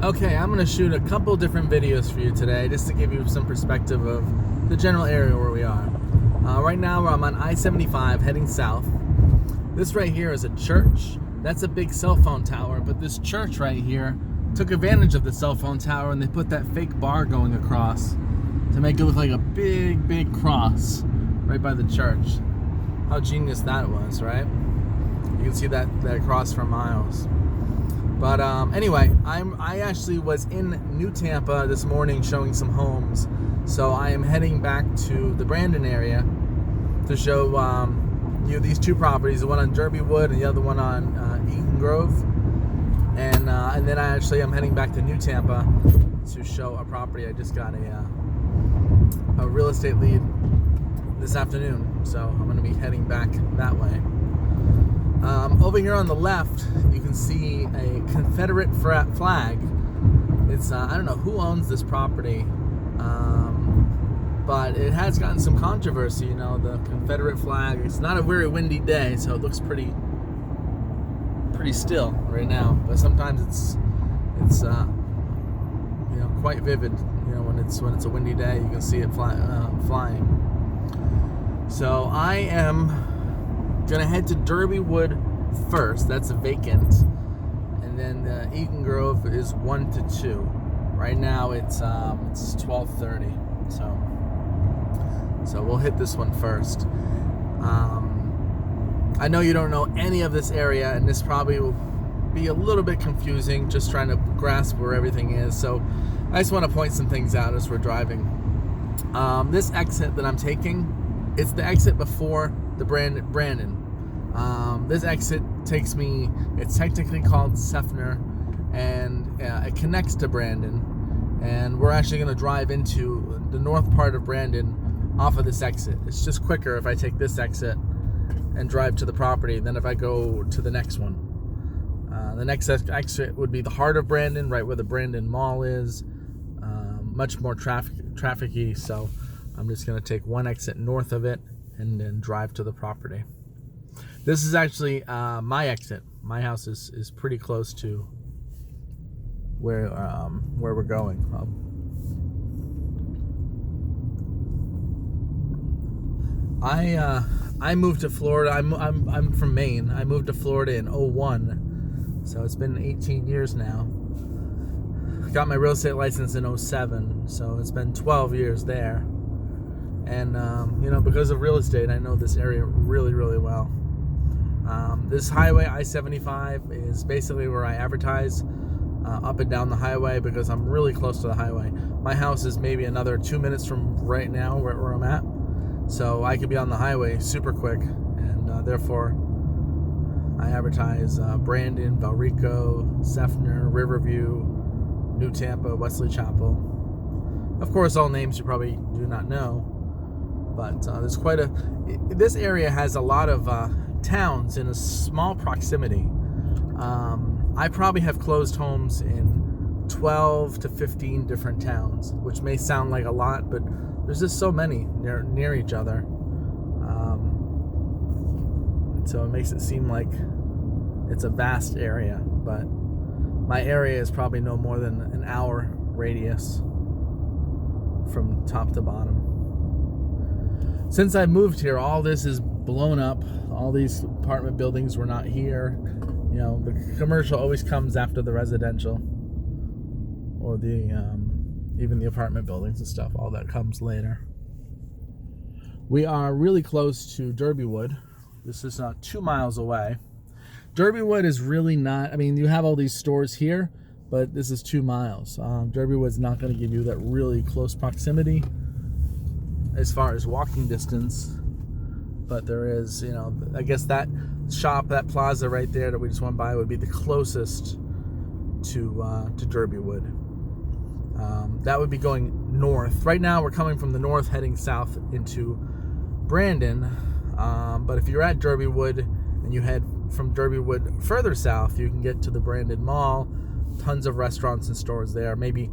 Okay, I'm going to shoot a couple different videos for you today just to give you some perspective of the general area where we are. Right now I'm on I-75 heading south. This right here is a church. That's a big cell phone tower, but this church right here took advantage of the cell phone tower and they put that fake bar going across to make it look like a big cross right by the church. How genius that was, right? You can see that cross for miles. But anyway, I actually was in New Tampa this morning showing some homes. So I am heading back to the Brandon area to show you these two properties, the one on Derbywood and the other one on Eaton Grove. And then I actually am heading back to New Tampa to show a property. I just got a real estate lead this afternoon. So I'm going to be heading back that way. Over here on the left, you can see a Confederate flag. It's I don't know who owns this property, but it has gotten some controversy. You know, the Confederate flag. It's not a very windy day, so it looks pretty still right now. But sometimes it's you know, quite vivid. You know, when it's a windy day, you can see it flying. So I am gonna head to Derbywood first. That's vacant, and then Eaton Grove is 1 to 2. Right now it's 12:30, so we'll hit this one first. I know you don't know any of this area, and this probably will be a little bit confusing, just trying to grasp where everything is. So I just want to point some things out as we're driving. This exit that I'm taking, it's the exit before the Brandon. This exit takes me, it's technically called Seffner, and it connects to Brandon, and we're actually going to drive into the north part of Brandon off of this exit. It's just quicker if I take this exit and drive to the property than if I go to the next one. The next exit would be the heart of Brandon, right where the Brandon Mall is. Much more trafficy, so I'm just going to take one exit north of it and then drive to the property. This is actually my exit. My house is pretty close to where we're going. I moved to Florida. I'm from Maine. I moved to Florida in 2001, so it's been 18 years now. I got my real estate license in 2007, so it's been 12 years there. And you know, because of real estate, I know this area really well. This highway, I-75, is basically where I advertise up and down the highway because I'm really close to the highway. My house is maybe another 2 minutes from right now where I'm at, so I could be on the highway super quick, and therefore I advertise Brandon, Valrico, Seffner, Riverview, New Tampa, Wesley Chapel. Of course, all names you probably do not know, but there's quite a... This area has a lot of towns in a small proximity. I probably have closed homes in 12 to 15 different towns, which may sound like a lot, but there's just so many near each other. So it makes it seem like it's a vast area, but my area is probably no more than an hour radius from top to bottom. Since I moved here, all this is blown up. All these apartment buildings were not here. You know, the commercial always comes after the residential, or the even the apartment buildings and stuff. All that comes later. We are really close to Derbywood. This is not 2 miles away. Derbywood is really not. I mean, you have all these stores here, but this is 2 miles. Derbywood's not going to give you that really close proximity as far as walking distance. But there is, you know, I guess that shop, that plaza right there that we just went by would be the closest to Derbywood. That would be going north. Right now we're coming from the north heading south into Brandon. But if you're at Derbywood and you head from Derbywood further south, you can get to the Brandon Mall. Tons of restaurants and stores there, maybe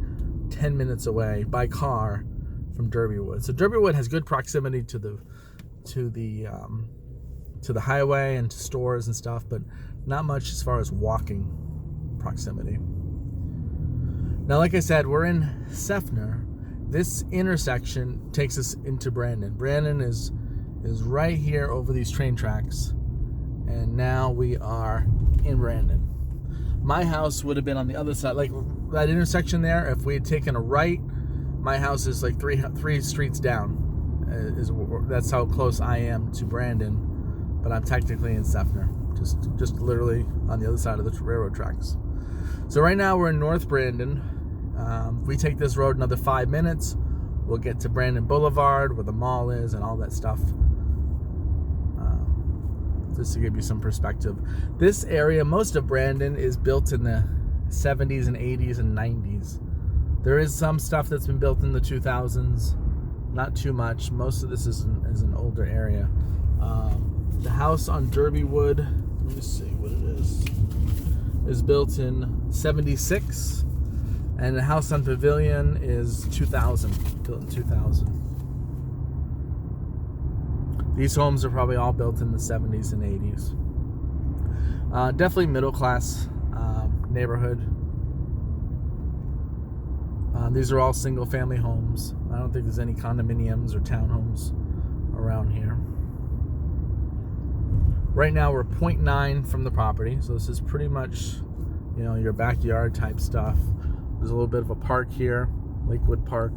10 minutes away by car from Derbywood. So Derbywood has good proximity to the highway and to stores and stuff, but not much as far as walking proximity. Now, like I said, we're in Seffner. This intersection takes us into Brandon. Brandon is right here over these train tracks. And now we are in Brandon. My house would have been on the other side. Like that intersection there, if we had taken a right, my house is like three streets down. That's how close I am to Brandon. But I'm technically in Seffner. Just literally on the other side of the railroad tracks. So right now we're in North Brandon. If we take this road another 5 minutes, we'll get to Brandon Boulevard where the mall is and all that stuff. Just to give you some perspective. This area, most of Brandon is built in the 70s and 80s and 90s. There is some stuff that's been built in the 2000s. Not too much. Most of this is an older area. The house on Derbywood, let me see what it is built in 76. And the house on Pavilion is 2000, built in 2000. These homes are probably all built in the 70s and 80s. Definitely middle class neighborhood. These are all single family homes. I don't think there's any condominiums or townhomes around here. Right now we're 0.9 from the property, so this is pretty much, your backyard type stuff. There's a little bit of a park here, Lakewood Park.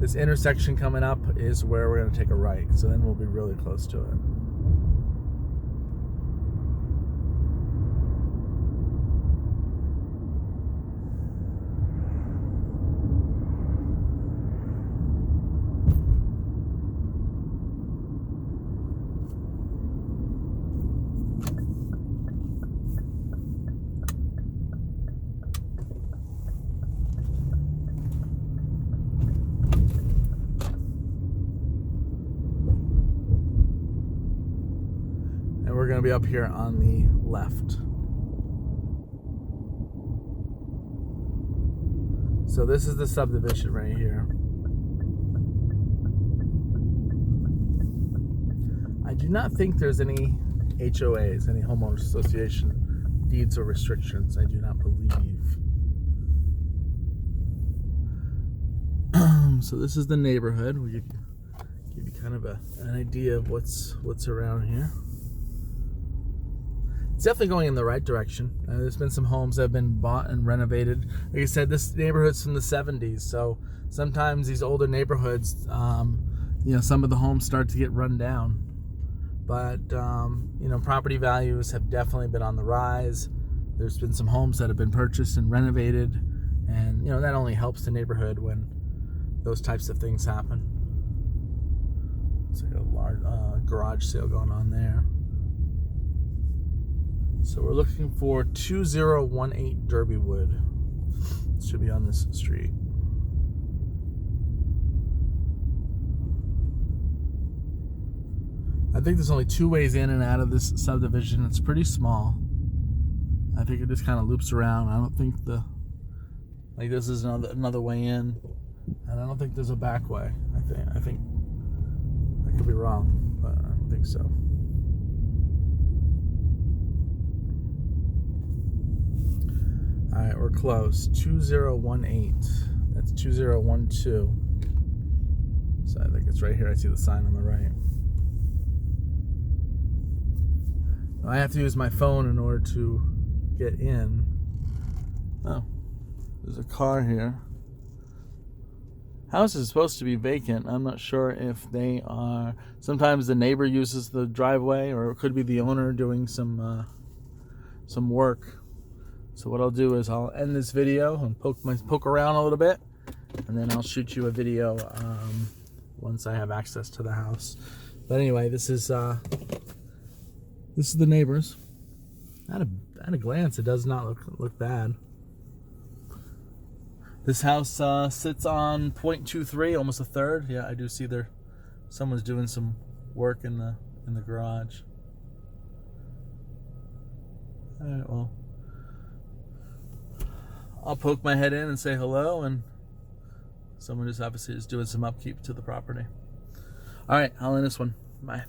This intersection coming up is where we're going to take a right, so then we'll be really close to it. And we're going to be up here on the left. So this is the subdivision right here. I do not think there's any HOAs, any homeowners association deeds or restrictions. I do not believe. So this is the neighborhood. We give you kind of an idea of what's around here. It's definitely going in the right direction. There's been some homes that have been bought and renovated. Like I said, this neighborhood's from the 70s, so sometimes these older neighborhoods, some of the homes start to get run down. But, property values have definitely been on the rise. There's been some homes that have been purchased and renovated, and, that only helps the neighborhood when those types of things happen. It's like a large garage sale going on there. So we're looking for 2018 Derbywood. It should be on this street. I think there's only 2 ways in and out of this subdivision. It's pretty small. I think it just kind of loops around. I don't think this is another way in, and I don't think there's a back way. I think I could be wrong, but I don't think so. All right, we're close. 2018. That's 2012. So I think it's right here. I see the sign on the right. I have to use my phone in order to get in. Oh, there's a car here. House is supposed to be vacant. I'm not sure if they are. Sometimes the neighbor uses the driveway, or it could be the owner doing some work. So what I'll do is I'll end this video and poke around a little bit, and then I'll shoot you a video once I have access to the house. But anyway, this is the neighbors. At a glance, it does not look bad. This house sits on 0.23, almost a third. Yeah, I do see someone's doing some work in the garage. All right, well, I'll poke my head in and say hello, and someone just obviously is doing some upkeep to the property. All right, I'll end this one. Bye.